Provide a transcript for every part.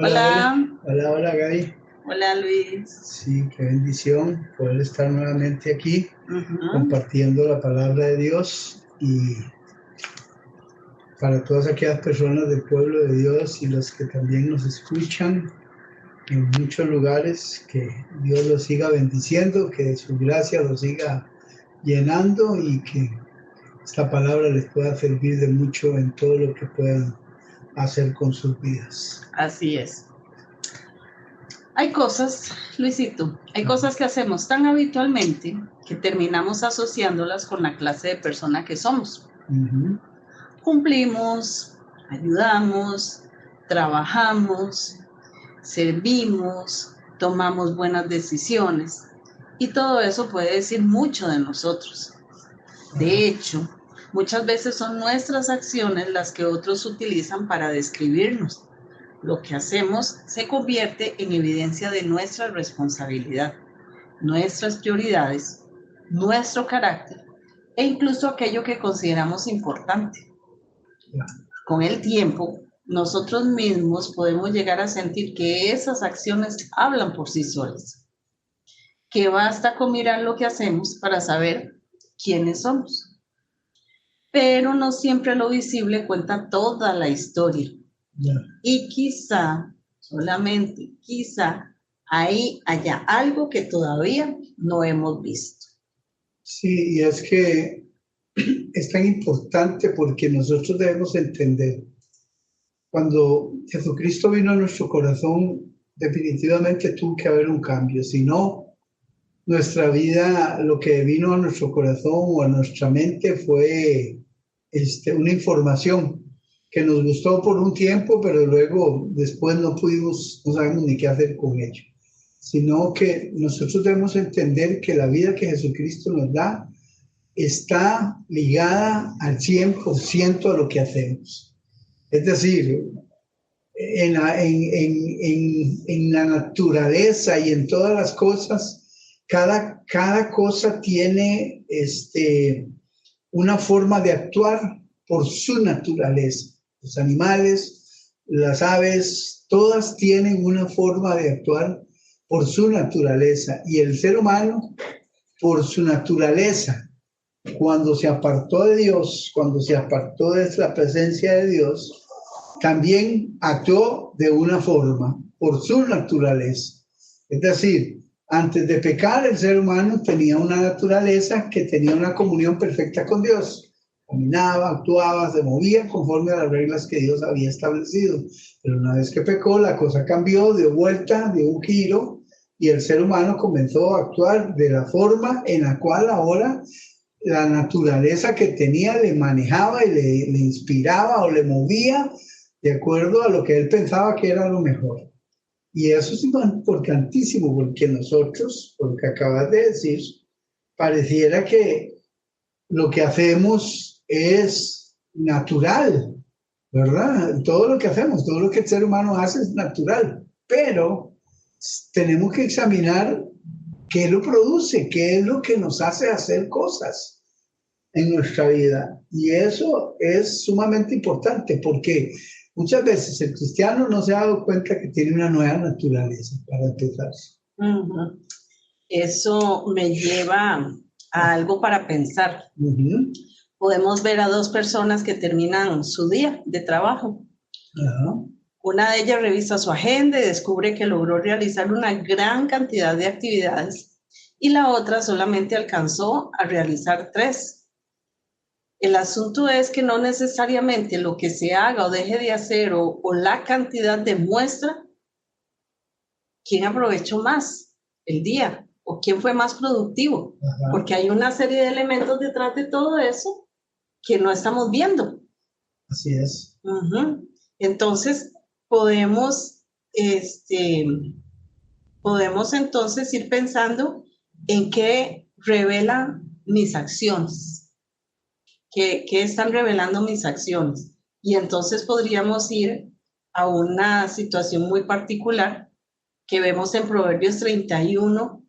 Hola, hola, Hola, hola, hola Gaby. hola Luis. Sí, qué bendición poder estar nuevamente aquí Ujú. compartiendo la palabra de Dios y para todas aquellas personas del pueblo de Dios y los que también nos escuchan en muchos lugares, que Dios los siga bendiciendo, que su gracia los siga llenando y que esta palabra les pueda servir de mucho en todo lo que puedan hacer con sus vidas. Así es. Hay cosas, Luisito, hay cosas que hacemos tan habitualmente que terminamos asociándolas con la clase de persona que somos. Ujú. Cumplimos, ayudamos, trabajamos, servimos, tomamos buenas decisiones y todo eso puede decir mucho de nosotros. De hecho, muchas veces son nuestras acciones las que otros utilizan para describirnos. Lo que hacemos se convierte en evidencia de nuestra responsabilidad, nuestras prioridades, nuestro carácter e incluso aquello que consideramos importante. Con el tiempo, nosotros mismos podemos llegar a sentir que esas acciones hablan por sí solas, que basta con mirar lo que hacemos para saber quiénes somos. Pero no siempre lo visible cuenta toda la historia. Y quizá, solamente quizá, ahí haya algo que todavía no hemos visto. Sí, y es que es tan importante porque nosotros debemos entender, cuando Jesucristo vino a nuestro corazón, definitivamente tuvo que haber un cambio, si no, nuestra vida, lo que vino a nuestro corazón o a nuestra mente fue una información que nos gustó por un tiempo, pero luego después no sabemos ni qué hacer con ello. Sino que nosotros debemos entender que la vida que Jesucristo nos da está ligada al 100% a lo que hacemos. Es decir, en la naturaleza y en todas las cosas, cada cosa tiene una forma de actuar por su naturaleza. Los animales, las aves, todas tienen una forma de actuar por su naturaleza y el ser humano por su naturaleza. Cuando se apartó de Dios, cuando se apartó de la presencia de Dios, también actuó de una forma, por su naturaleza. Es decir, antes de pecar, el ser humano tenía una naturaleza que tenía una comunión perfecta con Dios. Caminaba, actuaba, se movía conforme a las reglas que Dios había establecido. Pero una vez que pecó, la cosa cambió, dio vuelta, dio un giro, y el ser humano comenzó a actuar de la forma en la cual ahora la naturaleza que tenía le manejaba y le inspiraba o le movía de acuerdo a lo que él pensaba que era lo mejor. Y eso es importantísimo porque nosotros, por lo que acabas de decir, pareciera que lo que hacemos es natural, ¿verdad? Todo lo que hacemos, todo lo que el ser humano hace es natural, pero tenemos que examinar qué lo produce, qué es lo que nos hace hacer cosas en nuestra vida. Y eso es sumamente importante porque muchas veces el cristiano no se ha dado cuenta que tiene una nueva naturaleza, para empezar. Uh-huh. Eso me lleva a algo para pensar. Uh-huh. Podemos ver a dos personas que terminan su día de trabajo. Uh-huh. Una de ellas revisa su agenda y descubre que logró realizar una gran cantidad de actividades y la otra solamente alcanzó a realizar 3. El asunto es que no necesariamente lo que se haga o deje de hacer o la cantidad demuestra quién aprovechó más el día o quién fue más productivo. Ajá. Porque hay una serie de elementos detrás de todo eso que no estamos viendo. Así es. Uh-huh. Entonces, podemos entonces ir pensando en qué revelan mis acciones, qué están revelando mis acciones. Y entonces podríamos ir a una situación muy particular que vemos en Proverbios 31,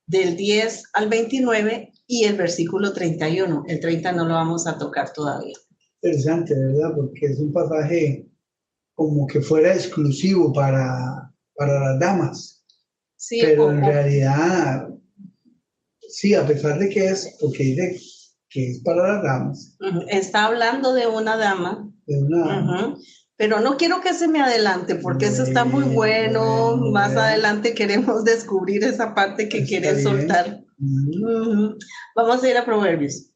del 10 al 29 y el versículo 31. El 30 no lo vamos a tocar todavía. Interesante, ¿verdad? Porque es un pasaje como que fuera exclusivo para las damas, Sí, pero en realidad, sí, a pesar de que es, porque dice que es para las damas. Está hablando de una dama. De una dama. Pero no quiero que se me adelante porque eso está muy bueno. Más adelante queremos descubrir esa parte que quiere soltar. Vamos a ir a Proverbios.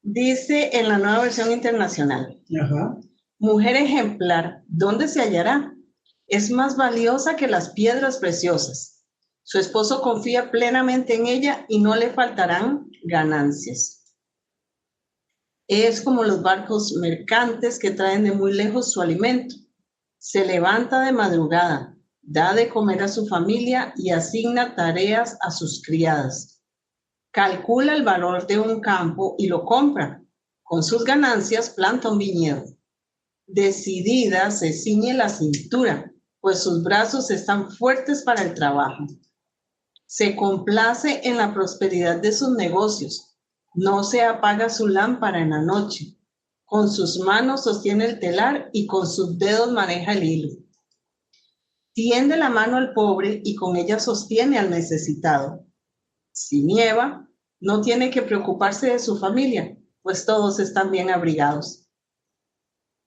Dice en la Nueva Versión Internacional. Ajá. Mujer ejemplar, ¿dónde se hallará? Es más valiosa que las piedras preciosas. Su esposo confía plenamente en ella y no le faltarán ganancias. Es como los barcos mercantes que traen de muy lejos su alimento. Se levanta de madrugada, da de comer a su familia y asigna tareas a sus criadas. Calcula el valor de un campo y lo compra. Con sus ganancias planta un viñedo. Decidida se ciñe la cintura, pues sus brazos están fuertes para el trabajo. Se complace en la prosperidad de sus negocios. No se apaga su lámpara en la noche. Con sus manos sostiene el telar y con sus dedos maneja el hilo. Tiende la mano al pobre y con ella sostiene al necesitado. Si nieva, no tiene que preocuparse de su familia, pues todos están bien abrigados.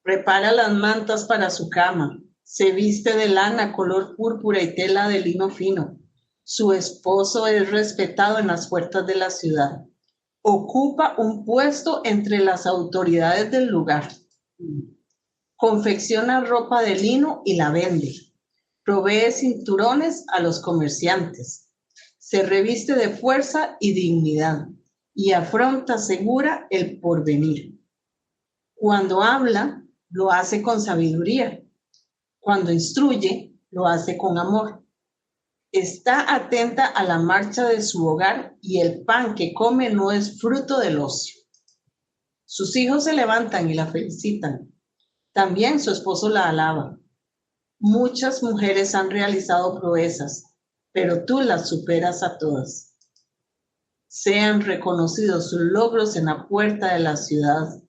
Prepara las mantas para su cama. Se viste de lana color púrpura y tela de lino fino. Su esposo es respetado en las puertas de la ciudad. Ocupa un puesto entre las autoridades del lugar. Confecciona ropa de lino y la vende. Provee cinturones a los comerciantes. Se reviste de fuerza y dignidad y afronta segura el porvenir. Cuando habla, lo hace con sabiduría. Cuando instruye, lo hace con amor. Está atenta a la marcha de su hogar y el pan que come no es fruto del ocio. Sus hijos se levantan y la felicitan. También su esposo la alaba. Muchas mujeres han realizado proezas, pero tú las superas a todas. Sean reconocidos sus logros en la puerta de la ciudad.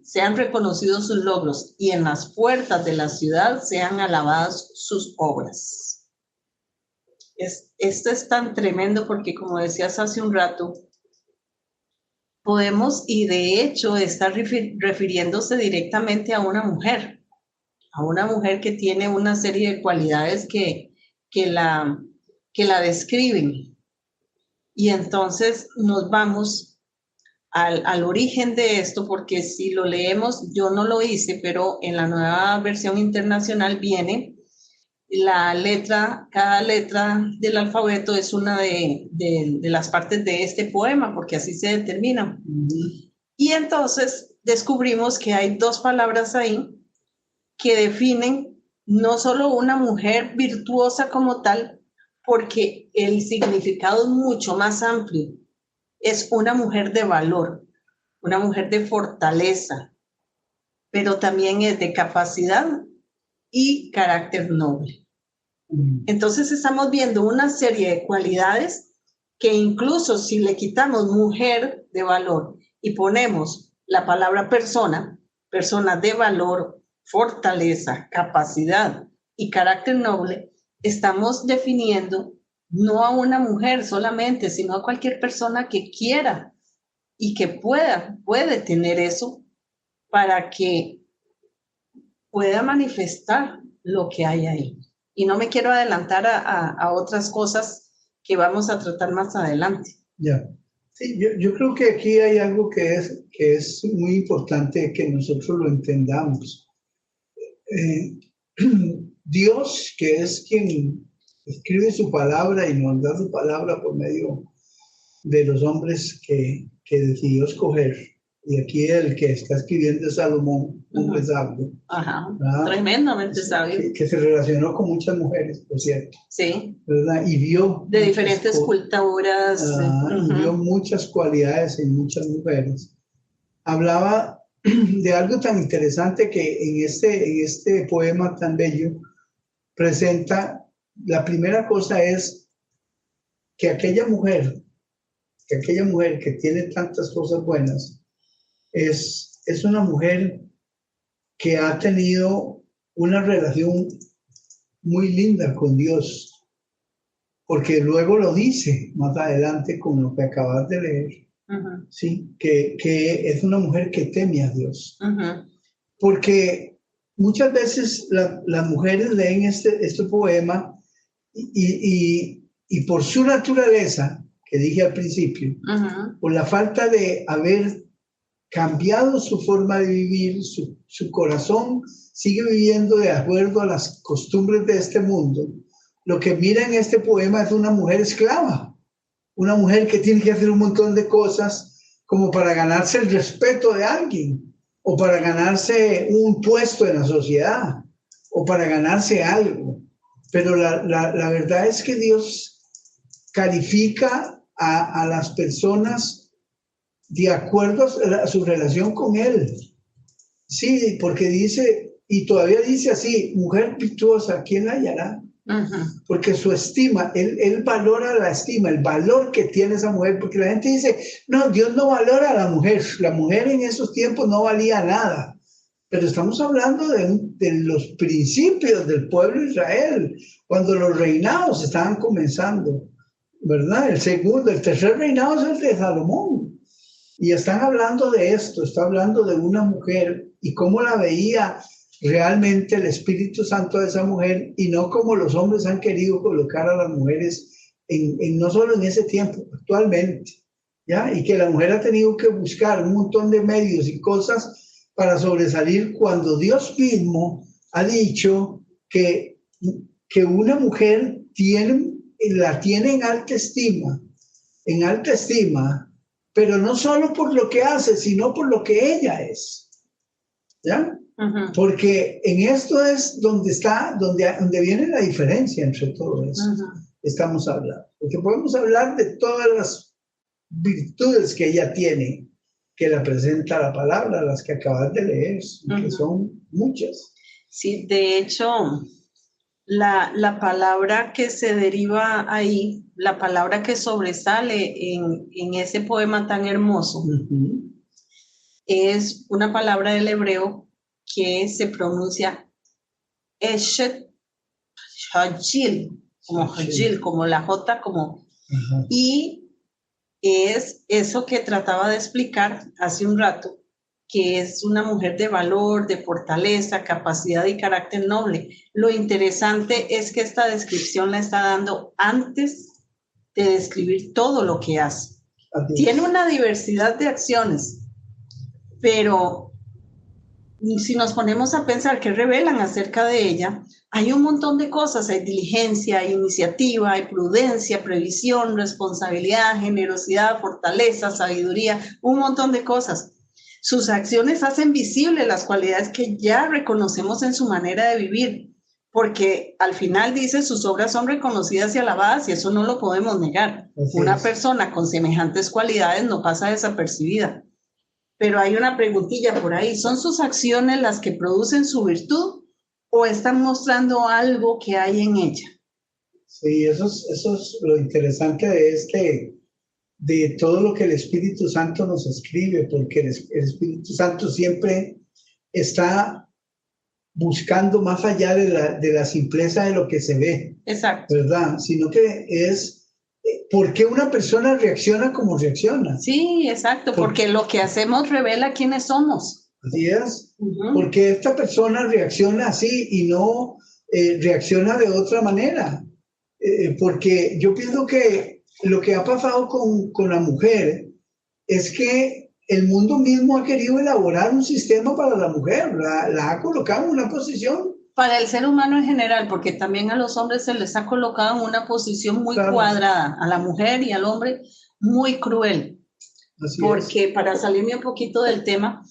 Sean reconocidos sus logros y en las puertas de la ciudad sean alabadas sus obras. Esto es tan tremendo porque, como decías hace un rato, podemos, y de hecho está refiriéndose directamente a una mujer que tiene una serie de cualidades que la describen. Y entonces nos vamos al origen de esto, porque si lo leemos, yo no lo hice, pero en la Nueva Versión Internacional viene cada letra del alfabeto es una de las partes de este poema, porque así se determina. Y entonces descubrimos que hay dos palabras ahí que definen no solo una mujer virtuosa como tal, porque el significado es mucho más amplio. Es una mujer de valor, una mujer de fortaleza, pero también es de capacidad y carácter noble. Entonces estamos viendo una serie de cualidades que incluso si le quitamos mujer de valor y ponemos la palabra persona de valor, fortaleza, capacidad y carácter noble, estamos definiendo no a una mujer solamente, sino a cualquier persona que quiera y que puede tener eso para que pueda manifestar lo que hay ahí. Y no me quiero adelantar a otras cosas que vamos a tratar más adelante. Ya. Sí, yo creo que aquí hay algo que es muy importante que nosotros lo entendamos. Dios, que es quien escribe su palabra y nos da su palabra por medio de los hombres que decidió escoger. Y aquí el que está escribiendo es Salomón, hombre sabio. Tremendamente sabio. Que se relacionó con muchas mujeres, por cierto. Sí. ¿Verdad? Y vio de diferentes culturas. Y vio muchas cualidades en muchas mujeres. Hablaba de algo tan interesante que en este poema tan bello presenta, la primera cosa es que aquella mujer que tiene tantas cosas buenas, es una mujer que ha tenido una relación muy linda con Dios, porque luego lo dice más adelante con lo que acabas de leer, ¿sí? Que es una mujer que teme a Dios. Porque muchas veces las mujeres leen este poema y por su naturaleza, que dije al principio, por la falta de haber cambiado su forma de vivir, su corazón sigue viviendo de acuerdo a las costumbres de este mundo. Lo que mira en este poema es una mujer esclava, una mujer que tiene que hacer un montón de cosas como para ganarse el respeto de alguien, o para ganarse un puesto en la sociedad, o para ganarse algo. Pero la verdad es que Dios califica a las personas de acuerdo a su relación con Él. Sí, porque dice, y todavía dice así, mujer virtuosa, ¿quién la hallará? Porque su estima, él valora la estima, el valor que tiene esa mujer, porque la gente dice, no, Dios no valora a la mujer en esos tiempos no valía nada, pero estamos hablando de los principios del pueblo de Israel, cuando los reinados estaban comenzando, ¿verdad? El tercer reinado es el de Salomón, y están hablando de esto, está hablando de una mujer y cómo la veía realmente el Espíritu Santo de esa mujer, y no como los hombres han querido colocar a las mujeres no solo en ese tiempo, actualmente, ¿ya? Y que la mujer ha tenido que buscar un montón de medios y cosas para sobresalir, cuando Dios mismo ha dicho que una mujer la tiene en alta estima, pero no solo por lo que hace, sino por lo que ella es, ¿ya? Porque en esto es donde viene la diferencia entre todo eso. Estamos hablando, porque podemos hablar de todas las virtudes que ella tiene, que la presenta la palabra, las que acabas de leer, que son muchas. Sí, de hecho, la palabra que se deriva ahí, la palabra que sobresale en ese poema tan hermoso, es una palabra del hebreo que se pronuncia Eshet Hajil, como la J, y es eso que trataba de explicar hace un rato, que es una mujer de valor, de fortaleza, capacidad y carácter noble. Lo interesante es que esta descripción la está dando antes de describir todo lo que hace. Tiene una diversidad de acciones, pero si nos ponemos a pensar qué revelan acerca de ella, hay un montón de cosas, hay diligencia, hay iniciativa, hay prudencia, previsión, responsabilidad, generosidad, fortaleza, sabiduría, un montón de cosas. Sus acciones hacen visibles las cualidades que ya reconocemos en su manera de vivir, porque al final dice, sus obras son reconocidas y alabadas, y eso no lo podemos negar. Una persona con semejantes cualidades no pasa desapercibida. Pero hay una preguntilla por ahí, ¿son sus acciones las que producen su virtud o están mostrando algo que hay en ella? Sí, eso es lo interesante de todo lo que el Espíritu Santo nos escribe, porque el Espíritu Santo siempre está buscando más allá de la simpleza de lo que se ve. Exacto. ¿Verdad? Sino que es ¿por qué una persona reacciona como reacciona? Sí, exacto, porque lo que hacemos revela quiénes somos. Así es. Porque esta persona reacciona así y no reacciona de otra manera. Porque yo pienso que lo que ha pasado con la mujer es que el mundo mismo ha querido elaborar un sistema para la mujer, la ha colocado en una posición. Para el ser humano en general, porque también a los hombres se les ha colocado en una posición muy cuadrada, a la mujer y al hombre muy cruel. Así porque es. Para salirme un poquito del tema,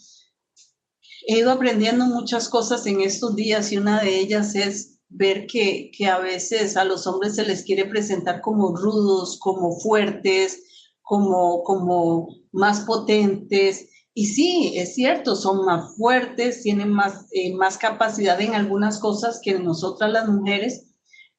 he ido aprendiendo muchas cosas en estos días y una de ellas es ver que a veces a los hombres se les quiere presentar como rudos, como fuertes, como más potentes. Y sí, es cierto, son más fuertes, tienen más capacidad en algunas cosas que nosotras las mujeres,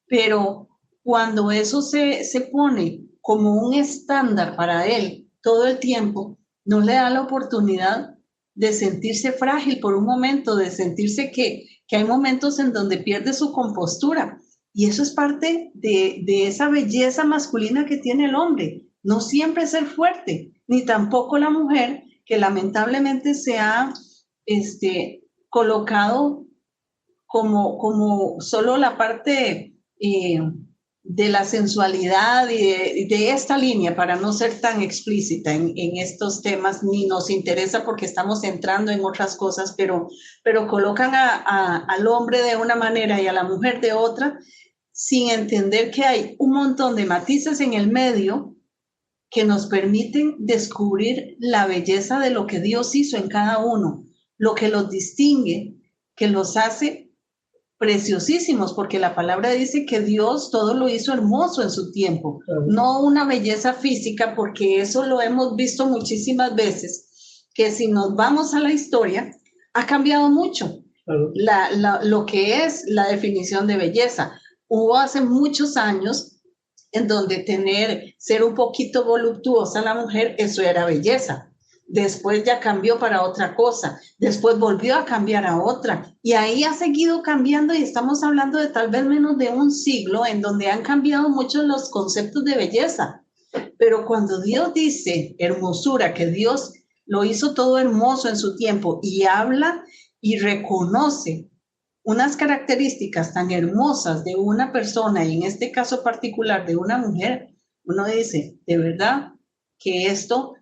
pero cuando eso se pone como un estándar para él todo el tiempo, no le da la oportunidad de sentirse frágil por un momento, de sentirse que que hay momentos en donde pierde su compostura. Y eso es parte de esa belleza masculina que tiene el hombre. No siempre es ser fuerte, ni tampoco la mujer, que lamentablemente se ha colocado como solo la parte de la sensualidad y de esta línea, para no ser tan explícita en estos temas, ni nos interesa porque estamos entrando en otras cosas, pero colocan al hombre de una manera y a la mujer de otra, sin entender que hay un montón de matices en el medio que nos permiten descubrir la belleza de lo que Dios hizo en cada uno, lo que los distingue, que los hace preciosísimos, porque la palabra dice que Dios todo lo hizo hermoso en su tiempo, no una belleza física, porque eso lo hemos visto muchísimas veces, que si nos vamos a la historia, ha cambiado mucho lo que es la definición de belleza. Hubo hace muchos años en donde ser un poquito voluptuosa la mujer, eso era belleza. Después ya cambió para otra cosa, después volvió a cambiar a otra, y ahí ha seguido cambiando, y estamos hablando de tal vez menos de un siglo en donde han cambiado mucho los conceptos de belleza. Pero cuando Dios dice hermosura, que Dios lo hizo todo hermoso en su tiempo, y habla y reconoce unas características tan hermosas de una persona, y en este caso particular de una mujer, uno dice, de verdad que esto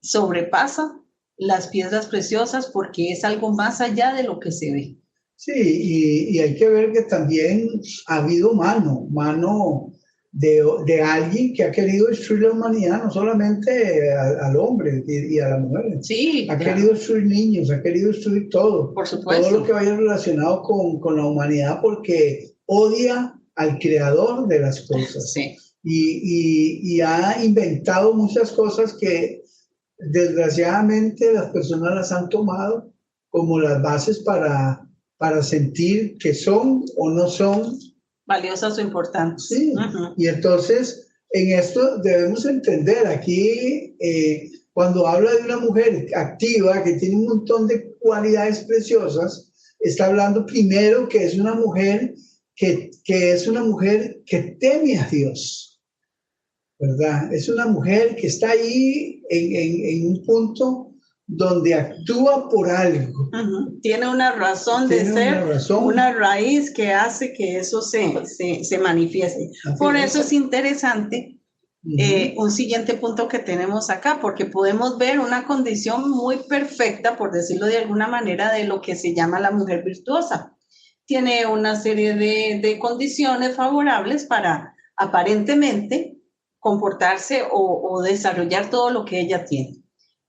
sobrepasa las piedras preciosas, porque es algo más allá de lo que se ve. Sí, y hay que ver que también ha habido mano de alguien que ha querido destruir la humanidad, no solamente al hombre y a la mujer. Sí, ha querido destruir niños, ha querido destruir todo. Por supuesto. Todo lo que vaya relacionado con la humanidad, porque odia al creador de las cosas. Sí. Y ha inventado muchas cosas que desgraciadamente las personas las han tomado como las bases para sentir que son o no son valiosas o importantes. Sí, y entonces en esto debemos entender aquí, cuando habla de una mujer activa que tiene un montón de cualidades preciosas, está hablando primero que es una mujer que es una mujer que teme a Dios, ¿verdad? Es una mujer que está ahí en un punto donde actúa por algo. Tiene una razón de ser, una raíz que hace que eso se manifieste. Por eso es interesante un siguiente punto que tenemos acá, porque podemos ver una condición muy perfecta, por decirlo de alguna manera, de lo que se llama la mujer virtuosa. Tiene una serie de condiciones favorables para aparentemente comportarse o desarrollar todo lo que ella tiene.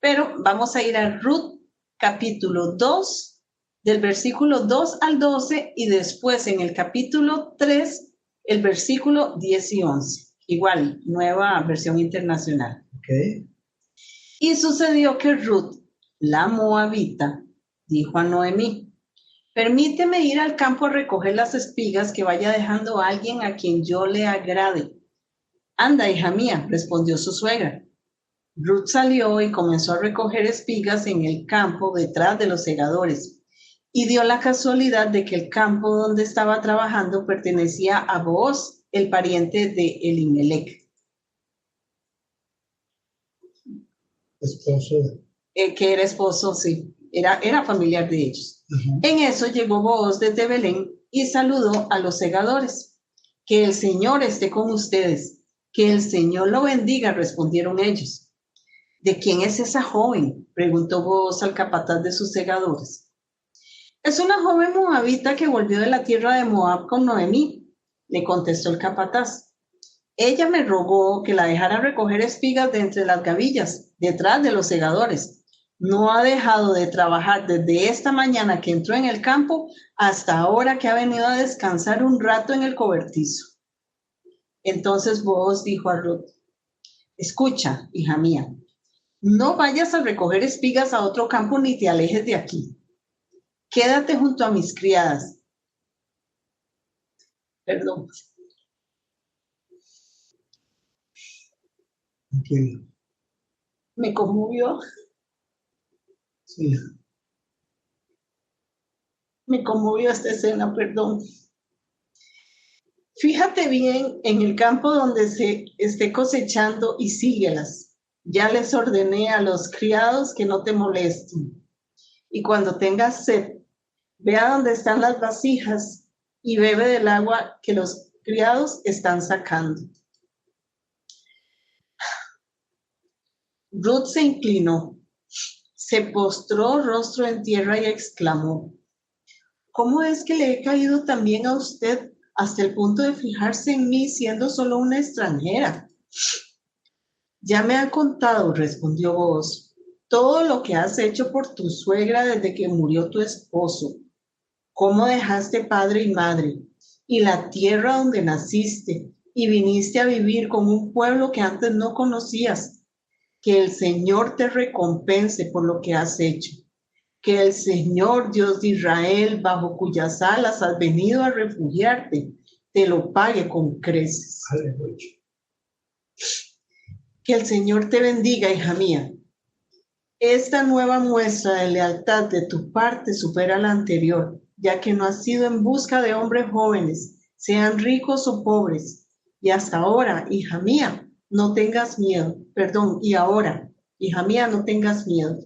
Pero vamos a ir a Ruth capítulo 2, del versículo 2 al 12, y después en el capítulo 3, el versículo 10 y 11. Igual, nueva versión internacional. Okay. Y sucedió que Ruth, la moabita, dijo a Noemí, permíteme ir al campo a recoger las espigas que vaya dejando a alguien a quien yo le agrade. Anda, hija mía, respondió su suegra. Ruth salió y comenzó a recoger espigas en el campo detrás de los segadores. Y dio la casualidad de que el campo donde estaba trabajando pertenecía a Booz, el pariente de Elimelech. Esposo. Que era esposo, sí, era familiar de ellos. En eso llegó Booz desde Belén y saludó a los segadores. Que el Señor esté con ustedes, que el Señor lo bendiga, respondieron ellos. ¿De quién es esa joven?, preguntó Booz al capataz de sus segadores. Es una joven moabita que volvió de la tierra de Moab con Noemí, le contestó el capataz. Ella me rogó que la dejara recoger espigas de entre las gavillas, detrás de los segadores. No ha dejado de trabajar desde esta mañana que entró en el campo hasta ahora que ha venido a descansar un rato en el cobertizo. Entonces Booz dijo a Ruth, escucha, hija mía, no vayas a recoger espigas a otro campo ni te alejes de aquí. Quédate junto a mis criadas. Perdón. Okay. Me conmovió. Sí. Me conmovió esta escena, perdón. Fíjate bien en el campo donde se esté cosechando y síguelas. Ya les ordené a los criados que no te molesten. Y cuando tengas sed, ve a donde están las vasijas y bebe del agua que los criados están sacando. Ruth se inclinó, se postró rostro en tierra y exclamó: ¿cómo es que le he caído también a usted hasta el punto de fijarse en mí siendo solo una extranjera? Ya me ha contado, respondió Booz, todo lo que has hecho por tu suegra desde que murió tu esposo. Cómo dejaste padre y madre, y la tierra donde naciste, y viniste a vivir con un pueblo que antes no conocías. Que el Señor te recompense por lo que has hecho. Que el Señor, Dios de Israel, bajo cuyas alas has venido a refugiarte, te lo pague con creces. Aleluya. Que el Señor te bendiga, hija mía. Esta nueva muestra de lealtad de tu parte supera la anterior, ya que no has sido en busca de hombres jóvenes, sean ricos o pobres. Y hasta ahora, hija mía, no tengas miedo. Perdón, y ahora, hija mía, no tengas miedo.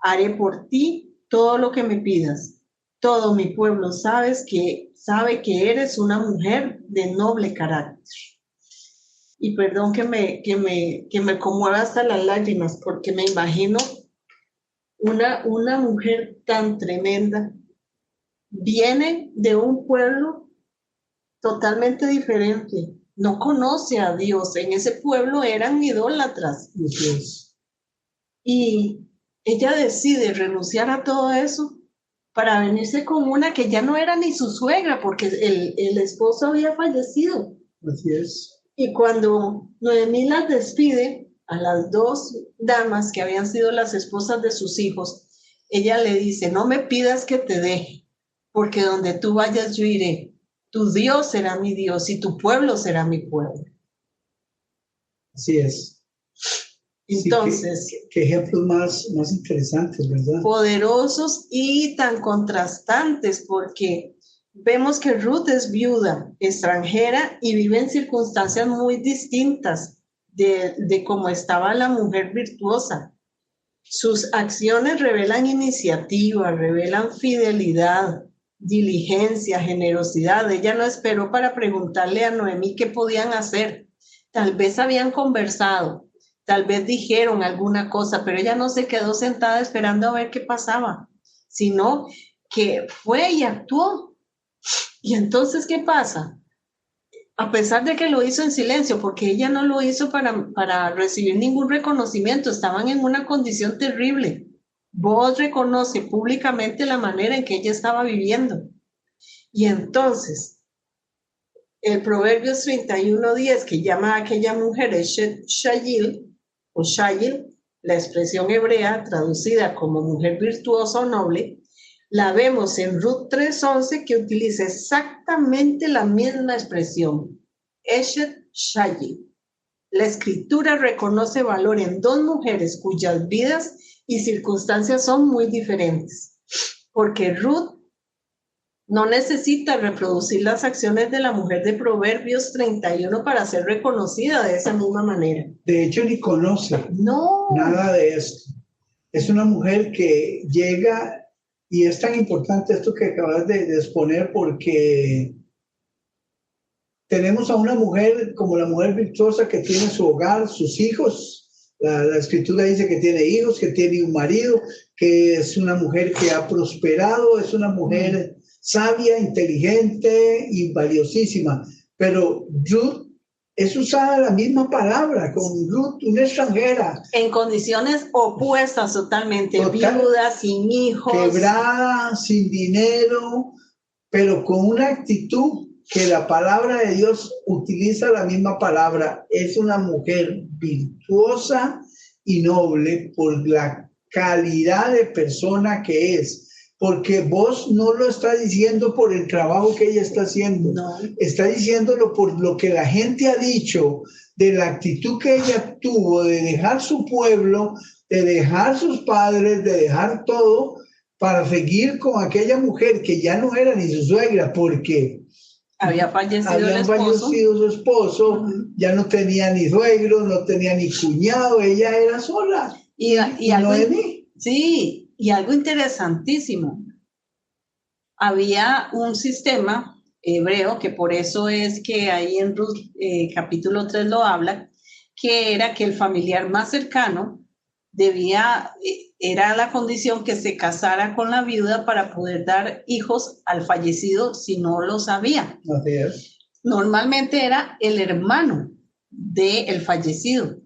Haré por ti todo lo que me pidas. Todo mi pueblo sabe que eres una mujer de noble carácter. Y perdón que me conmueva hasta las lágrimas, porque me imagino una mujer tan tremenda. Viene de un pueblo totalmente diferente. No conoce a Dios. En ese pueblo eran idólatras. Dios. Y ella decide renunciar a todo eso para venirse con una que ya no era ni su suegra, porque el esposo había fallecido. Así es. Y cuando Noemí las despide, a las dos damas que habían sido las esposas de sus hijos, ella le dice: no me pidas que te deje, porque donde tú vayas yo iré. Tu Dios será mi Dios y tu pueblo será mi pueblo. Así es. Entonces, sí, qué ejemplos más interesantes, ¿verdad? Poderosos y tan contrastantes, porque vemos que Ruth es viuda, extranjera, y vive en circunstancias muy distintas de cómo estaba la mujer virtuosa. Sus acciones revelan iniciativa, revelan fidelidad, diligencia, generosidad. Ella no esperó para preguntarle a Noemí qué podían hacer. Tal vez habían conversado, tal vez dijeron alguna cosa, pero ella no se quedó sentada esperando a ver qué pasaba, sino que fue y actuó. Y entonces, ¿qué pasa? A pesar de que lo hizo en silencio, porque ella no lo hizo para recibir ningún reconocimiento, estaban en una condición terrible. Vos reconoce públicamente la manera en que ella estaba viviendo. Y entonces, el Proverbios 31:10, que llama a aquella mujer Shayil, o Shayil, la expresión hebrea traducida como mujer virtuosa o noble, la vemos en Ruth 3:11, que utiliza exactamente la misma expresión, Eshet Shayil. La escritura reconoce valor en dos mujeres cuyas vidas y circunstancias son muy diferentes, porque Ruth no necesita reproducir las acciones de la mujer de Proverbios 31 para ser reconocida de esa misma manera. De hecho, ni conoce nada de esto. Es una mujer que llega, y es tan importante esto que acabas de exponer, porque tenemos a una mujer como la mujer virtuosa que tiene su hogar, sus hijos. La escritura dice que tiene hijos, que tiene un marido, que es una mujer que ha prosperado, es una mujer sabia, inteligente y valiosísima. Pero Ruth es usada la misma palabra, con Ruth, una extranjera. En condiciones opuestas totalmente, viuda, sin hijos. Quebrada, sin dinero, pero con una actitud que la palabra de Dios utiliza la misma palabra. Es una mujer virtuosa y noble por la calidad de persona que es. Porque vos no lo está diciendo por el trabajo que ella está haciendo, no. Está diciéndolo por lo que la gente ha dicho, de la actitud que ella tuvo de dejar su pueblo, de dejar sus padres, de dejar todo para seguir con aquella mujer que ya no era ni su suegra porque había fallecido el habían esposo. fallecido su esposo, ya no tenía ni suegro, no tenía ni cuñado, ella era sola. Y algo, Noemí. sí, y algo interesantísimo. Había un sistema hebreo, que por eso es que ahí en Ruth capítulo 3 lo habla, que era que el familiar más cercano era la condición que se casara con la viuda para poder dar hijos al fallecido si no lo sabía. Así es. Normalmente era el hermano del fallecido.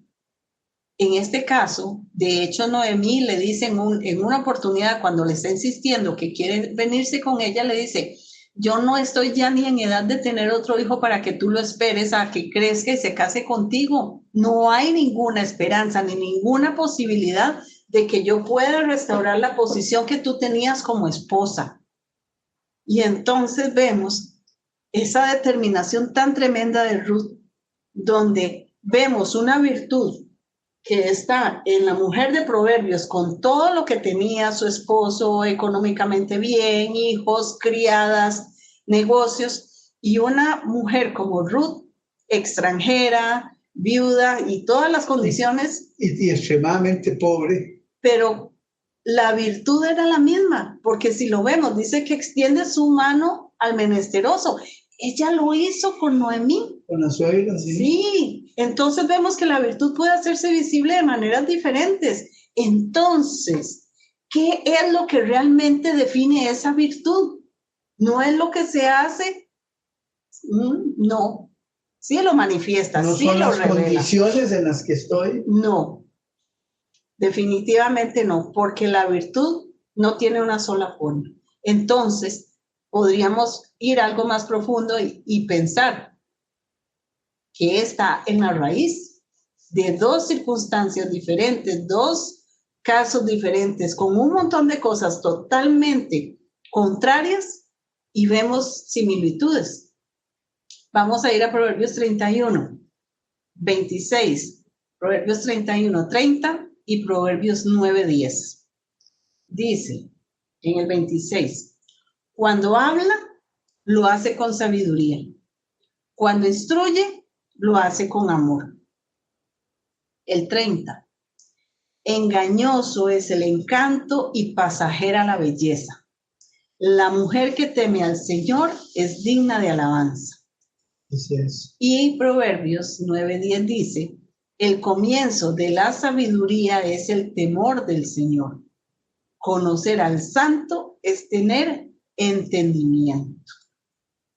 En este caso, de hecho, Noemí le dice en una oportunidad, cuando le está insistiendo que quiere venirse con ella, le dice, yo no estoy ya ni en edad de tener otro hijo para que tú lo esperes a que crezca y se case contigo. No hay ninguna esperanza ni ninguna posibilidad de que yo pueda restaurar la posición que tú tenías como esposa. Y entonces vemos esa determinación tan tremenda de Ruth, donde vemos una virtud que está en la mujer de Proverbios con todo lo que tenía su esposo, económicamente bien, hijos, criadas, negocios, y una mujer como Ruth, extranjera, viuda y todas las condiciones. Y extremadamente pobre. Pero la virtud era la misma, porque si lo vemos, dice que extiende su mano al menesteroso. Ella lo hizo con Noemí. Con la suegra, sí. Sí, entonces vemos que la virtud puede hacerse visible de maneras diferentes. Entonces, ¿qué es lo que realmente define esa virtud? ¿No es lo que se hace? No. Sí lo manifiesta, no sí son lo las revela. Condiciones en las que estoy. No, definitivamente no, porque la virtud no tiene una sola forma. Entonces, podríamos ir algo más profundo y pensar que está en la raíz de dos circunstancias diferentes, dos casos diferentes, con un montón de cosas totalmente contrarias y vemos similitudes. Vamos a ir a Proverbios 31, 26, Proverbios 31, 30 y Proverbios 9, 10. Dice en el 26, cuando habla, lo hace con sabiduría. Cuando instruye, lo hace con amor. El 30. Engañoso es el encanto y pasajera la belleza. La mujer que teme al Señor es digna de alabanza. Así es. Y Proverbios 9:10 dice, el comienzo de la sabiduría es el temor del Señor. Conocer al santo es tener entendimiento.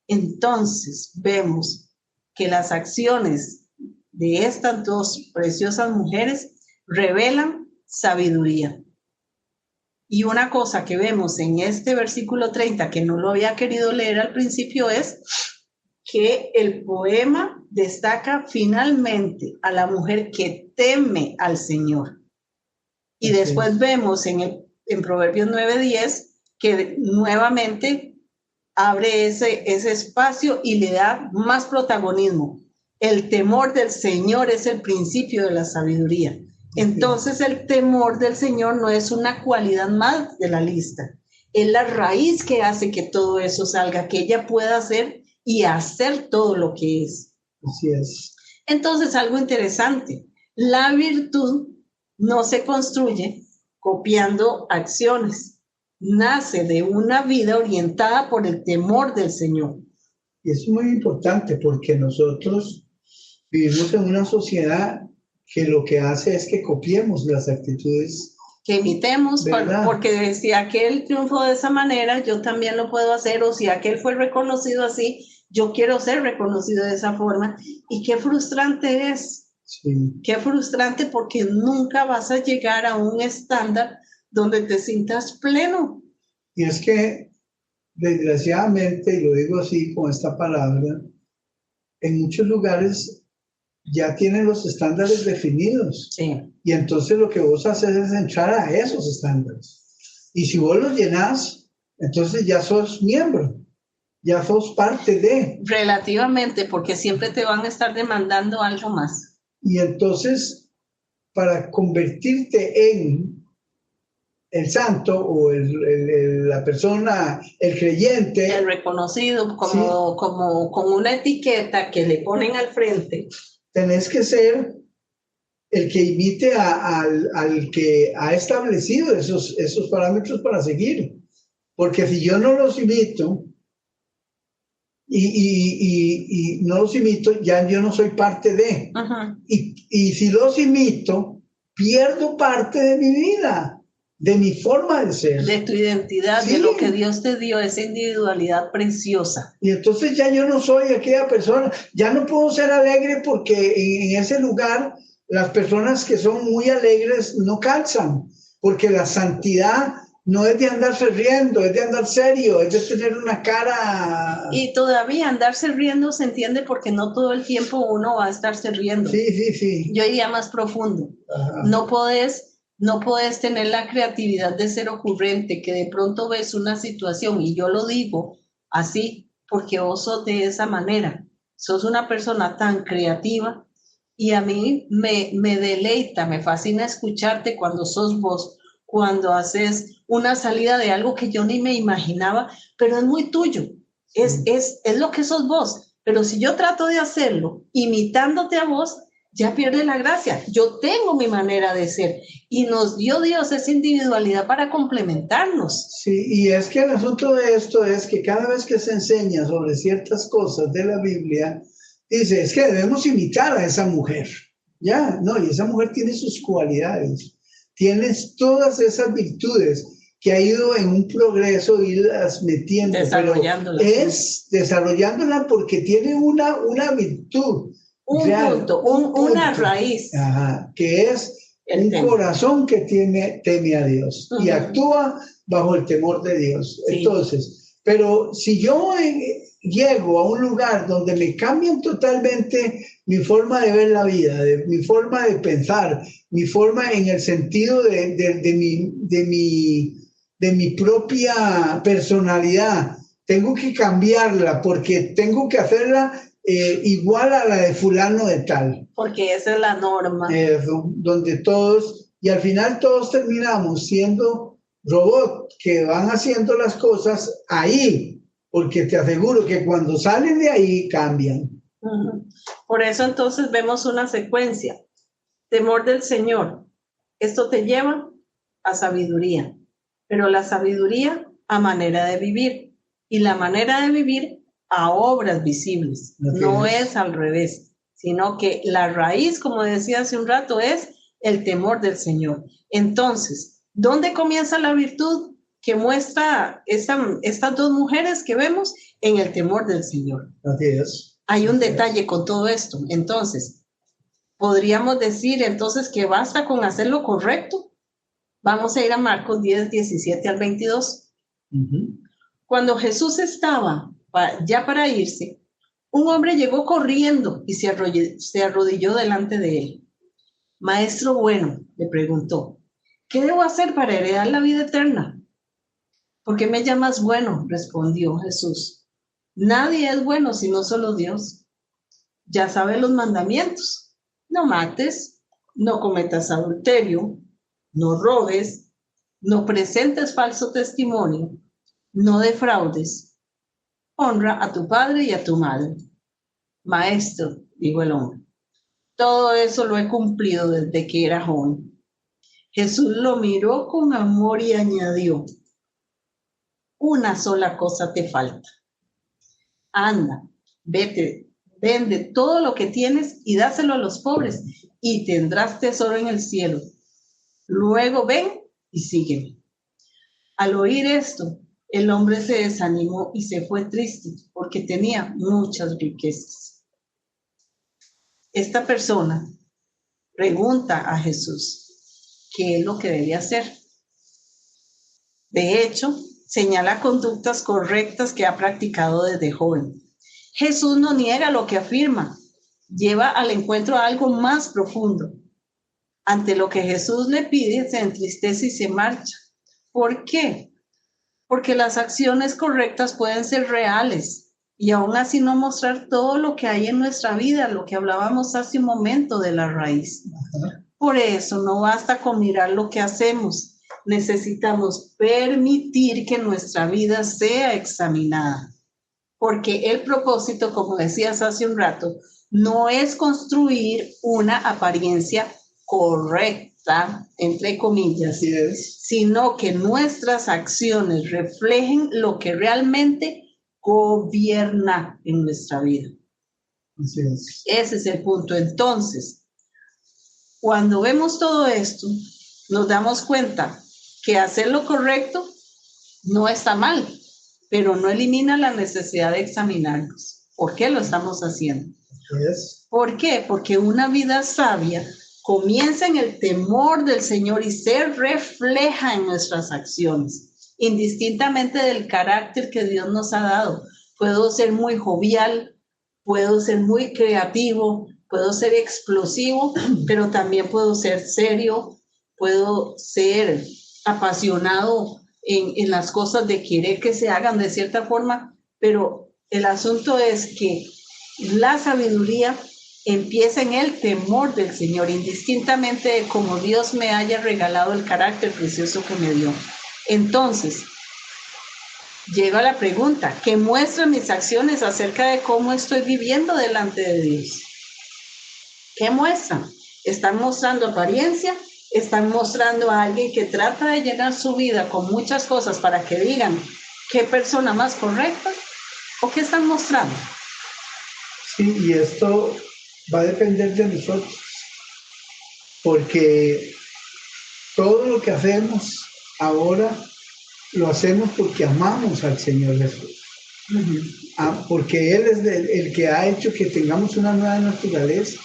Entonces vemos que las acciones de estas dos preciosas mujeres revelan sabiduría. Y una cosa que vemos en este versículo 30, que no lo había querido leer al principio, es que el poema destaca finalmente a la mujer que teme al Señor. Y después vemos en Proverbios 9:10 que nuevamente abre ese espacio y le da más protagonismo. El temor del Señor es el principio de la sabiduría. Entonces el temor del Señor no es una cualidad más de la lista. Es la raíz que hace que todo eso salga, que ella pueda hacer y hacer todo lo que es. Así es. Entonces, algo interesante, la virtud no se construye copiando acciones, nace de una vida orientada por el temor del Señor. Y es muy importante porque nosotros vivimos en una sociedad que lo que hace es que copiemos las actitudes. Que imitemos, porque si aquel triunfó de esa manera, yo también lo puedo hacer, o si aquel fue reconocido así, yo quiero ser reconocido de esa forma. Y qué frustrante es. Sí. Qué frustrante, porque nunca vas a llegar a un estándar donde te sientas pleno. Y es que, desgraciadamente, y lo digo así con esta palabra, en muchos lugares ya tienen los estándares definidos. Sí. Y entonces lo que vos haces es entrar a esos estándares. Y si vos los llenás, entonces ya sos miembro, ya sos parte de. Relativamente, porque siempre te van a estar demandando algo más. Y entonces, para convertirte en el santo o la persona, el creyente. El reconocido como, Sí. como una etiqueta que le ponen al frente. Tenés que ser el que imite al que ha establecido esos parámetros para seguir. Porque si yo no los imito y no los imito, ya yo no soy parte de. Ajá. Y si los imito, pierdo parte de mi vida, de mi forma de ser. De tu identidad, Sí. de lo que Dios te dio, esa individualidad preciosa. Y entonces ya yo no soy aquella persona, ya no puedo ser alegre porque en ese lugar las personas que son muy alegres no calzan, porque la santidad no es de andarse riendo, es de andar serio, es de tener una cara... Y todavía andarse riendo se entiende porque no todo el tiempo uno va a estarse riendo. Sí. Yo iría más profundo. Ajá. No podés tener la creatividad de ser ocurrente, que de pronto ves una situación, y yo lo digo así porque vos sos de esa manera. Sos una persona tan creativa y a mí me deleita, me fascina escucharte cuando sos vos, cuando haces una salida de algo que yo ni me imaginaba, pero es muy tuyo, es lo que sos vos. Pero si yo trato de hacerlo imitándote a vos, ya pierde la gracia. Yo tengo mi manera de ser y nos dio Dios esa individualidad para complementarnos. Sí, y es que el asunto de esto es que cada vez que se enseña sobre ciertas cosas de la Biblia, dice, es que debemos imitar a esa mujer. Ya, no, y esa mujer tiene sus cualidades, tienes todas esas virtudes que ha ido en un progreso, irlas metiendo, Desarrollándola. pero es desarrollándola porque tiene una virtud. Un real, punto, una raíz. Ajá, que es un corazón que teme a Dios y actúa bajo el temor de Dios. Sí. Entonces, pero si yo llego a un lugar donde me cambian totalmente mi forma de ver la vida, mi forma de pensar, mi forma en el sentido de mi propia personalidad, tengo que cambiarla porque tengo que hacerla igual a la de fulano de tal. Porque esa es la norma. Donde todos, y al final todos terminamos siendo robots que van haciendo las cosas ahí, porque te aseguro que cuando salen de ahí cambian. Por eso entonces vemos una secuencia. Temor del Señor. Esto te lleva a sabiduría, pero la sabiduría a manera de vivir y la manera de vivir a obras visibles. No es al revés, sino que la raíz, como decía hace un rato, es el temor del Señor. Entonces, ¿dónde comienza la virtud que muestra estas dos mujeres que vemos? En el temor del Señor. Así es. Hay un detalle con todo esto. Entonces, podríamos decir entonces que basta con hacer lo correcto. Vamos a ir a Marcos 10, 17 al 22. Cuando Jesús estaba ya para irse, un hombre llegó corriendo y se arrodilló delante de él. Maestro bueno, le preguntó, ¿qué debo hacer para heredar la vida eterna? ¿Por qué me llamas bueno? Respondió Jesús. Nadie es bueno sino solo Dios. Ya sabes los mandamientos. No mates, no cometas adulterio, no robes, no presentes falso testimonio, no defraudes. Honra a tu padre y a tu madre. Maestro, dijo el hombre, todo eso lo he cumplido desde que era joven. Jesús lo miró con amor y añadió, una sola cosa te falta. Anda, vete, vende todo lo que tienes y dáselo a los pobres y tendrás tesoro en el cielo. Luego ven y sígueme. Al oír esto, el hombre se desanimó y se fue triste porque tenía muchas riquezas. Esta persona pregunta a Jesús qué es lo que debe hacer. De hecho, señala conductas correctas que ha practicado desde joven. Jesús no niega lo que afirma, lleva al encuentro a algo más profundo. Ante lo que Jesús le pide, se entristece y se marcha. ¿Por qué? Porque las acciones correctas pueden ser reales y aún así no mostrar todo lo que hay en nuestra vida, lo que hablábamos hace un momento de la raíz. Por eso no basta con mirar lo que hacemos, necesitamos permitir que nuestra vida sea examinada. Porque el propósito, como decías hace un rato, no es construir una apariencia correcta, entre comillas, sino que nuestras acciones reflejen lo que realmente gobierna en nuestra vida. Así es. Ese es el punto. Entonces, cuando vemos todo esto, nos damos cuenta que hacer lo correcto no está mal, pero no elimina la necesidad de examinarnos. ¿Por qué lo estamos haciendo? Yes. ¿Por qué? Porque una vida sabia comienza en el temor del Señor y se refleja en nuestras acciones, indistintamente del carácter que Dios nos ha dado. Puedo ser muy jovial, puedo ser muy creativo, puedo ser explosivo, pero también puedo ser serio, puedo ser apasionado en las cosas de querer que se hagan de cierta forma, pero el asunto es que la sabiduría empieza en el temor del Señor, indistintamente de cómo Dios me haya regalado el carácter precioso que me dio. Entonces, llega la pregunta, ¿qué muestran mis acciones acerca de cómo estoy viviendo delante de Dios? ¿Qué muestran? ¿Están mostrando apariencia? ¿Están mostrando a alguien que trata de llenar su vida con muchas cosas para que digan qué persona más correcta? ¿O qué están mostrando? Sí, y esto va a depender de nosotros, porque todo lo que hacemos ahora lo hacemos porque amamos al Señor Jesús. Porque Él es el que ha hecho que tengamos una nueva naturaleza,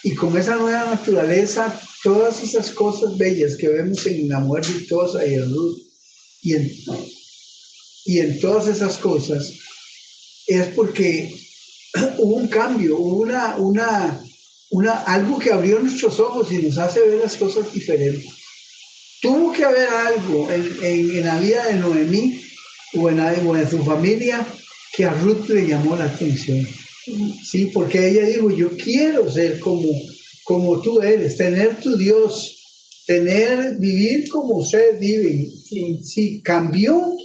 y con esa nueva naturaleza todas esas cosas bellas que vemos en la mujer virtuosa y en Ruth y en todas esas cosas es porque hubo un cambio, hubo algo que abrió nuestros ojos y nos hace ver las cosas diferentes. Tuvo que haber algo en la vida de Noemí o en su familia que a Ruth le llamó la atención. Sí, porque ella dijo, yo quiero ser como tú eres, tener tu Dios, vivir como ustedes viven. Sí, cambió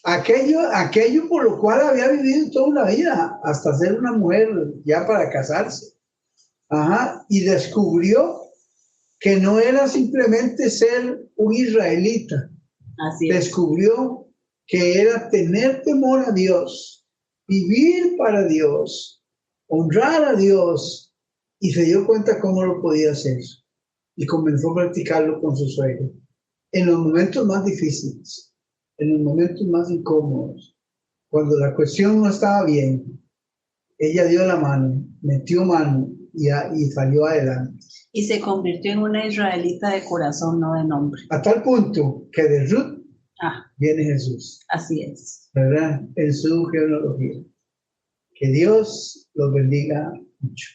aquello por lo cual había vivido toda una vida, hasta ser una mujer ya para casarse. Y descubrió que no era simplemente ser un israelita. Así es. Descubrió que era tener temor a Dios, vivir para Dios, honrar a Dios, y se dio cuenta cómo lo podía hacer y comenzó a practicarlo con su suegro en los momentos más difíciles, en los momentos más incómodos, cuando la cuestión no estaba bien. Ella dio la mano, metió mano y salió adelante. Y se convirtió en una israelita de corazón, no de nombre. A tal punto que de Ruth viene Jesús. Así es. ¿Verdad? En su genealogía. Que Dios los bendiga mucho.